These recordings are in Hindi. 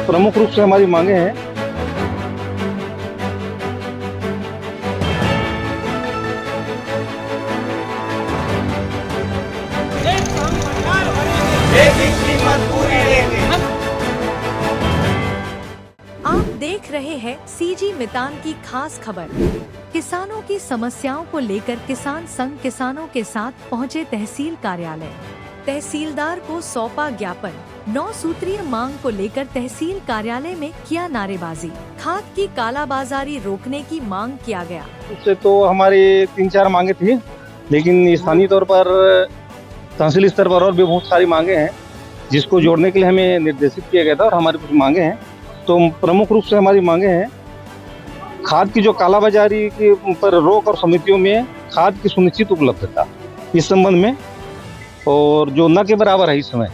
प्रमुख रूप से हमारी मांगे हैं। आप देख रहे हैं सीजी मितान की खास खबर। किसानों की समस्याओं को लेकर किसान संघ किसानों के साथ पहुंचे तहसील कार्यालय। तहसीलदार को सौंपा ज्ञापन। 9 सूत्रीय मांग को लेकर तहसील कार्यालय में किया नारेबाजी। खाद की कालाबाजारी रोकने की मांग किया गया। उससे तो हमारी 3-4 मांगे थी, लेकिन स्थानीय तौर पर तहसील स्तर पर और भी बहुत सारी मांगे हैं, जिसको जोड़ने के लिए हमें निर्देशित किया गया था और हमारी कुछ मांगे हैं। तो प्रमुख रूप से हमारी मांगे हैं खाद की जो कालाबाजारी के पर रोक और समितियों में खाद की सुनिश्चित उपलब्धता इस संबंध में, और जो न के बराबर है इस समय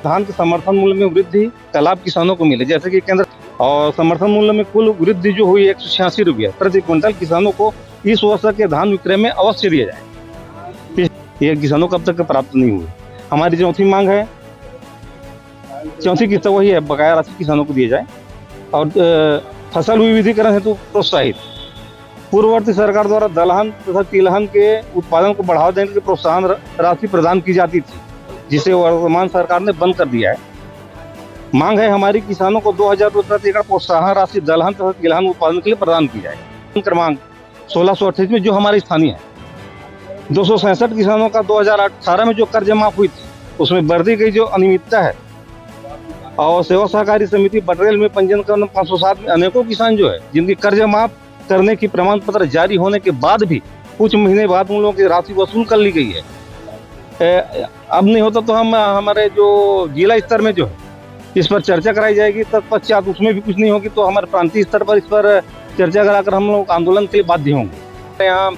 धान के समर्थन मूल्य में वृद्धि का लाभ किसानों को मिले, जैसे कि केंद्र और समर्थन मूल्य में कुल वृद्धि जो हुई 186 रुपये प्रति क्विंटल किसानों को इस वर्ष के धान विक्रय में अवश्य दिया जाए। ये किसानों को अब तक प्राप्त नहीं हुई। हमारी चौथी मांग है, चौथी किस्त वही है, बकाया राशि किसानों को दिया जाए और फसल विविधीकरण हेतु प्रोत्साहित। पूर्ववर्ती सरकार द्वारा दलहन तथा तिलहन के उत्पादन को बढ़ावा देने के लिए प्रोत्साहन राशि प्रदान की जाती थी, जिसे वर्तमान सरकार ने बंद कर दिया है। मांग है हमारी किसानों को 2000 रुपये प्रति एकड़ प्रोत्साहन राशि दलहन तथा तिलहन उत्पादन के लिए प्रदान की जाए। क्रमांक 1628 में जो हमारी स्थानीय है, 267 किसानों का 2018 में जो कर्ज माफ हुई थी, उसमें बरती गई जो अनियमितता है, और सेवा सहकारी समिति बटरेल में पंजीकरण 507 में अनेकों किसान जो है जिनकी कर्ज माफ करने की प्रमाण पत्र जारी होने के बाद भी कुछ महीने बाद उन लोगों की राशि वसूल कर ली गई है। अब नहीं होता तो हम हमारे जो जिला स्तर में जो है इस पर चर्चा कराई जाएगी, तत्पश्चात उसमें भी कुछ नहीं होगी तो हमारे प्रांतीय स्तर पर इस पर चर्चा कराकर हम लोग आंदोलन के लिए बाध्य होंगे। यहाँ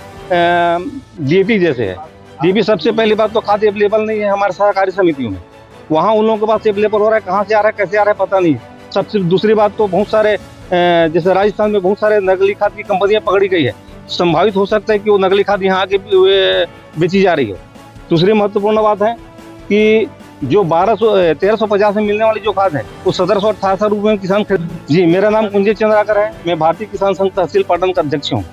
डीएपी जैसे है, डीएपी सबसे पहली बात तो खाद अवेलेबल नहीं है हमारे सहकारी समितियों में, वहाँ उन लोगों के पास अवेलेबल हो रहा है, कहाँ से आ रहा है कैसे आ रहा है पता नहीं। सबसे दूसरी बात तो बहुत सारे जैसे राजस्थान में बहुत सारे नकली खाद की कंपनियां पकड़ी गई है, संभावित हो सकता है कि वो नकली खाद यहाँ आके बेची जा रही हो। दूसरी महत्वपूर्ण बात है कि जो 1350 में मिलने वाली जो खाद है वो 1788 रुपये में किसान खरीद। जी, मेरा नाम कुंजय चंद्राकर है, मैं भारतीय किसान संघ तहसील पाटन का अध्यक्ष हूँ।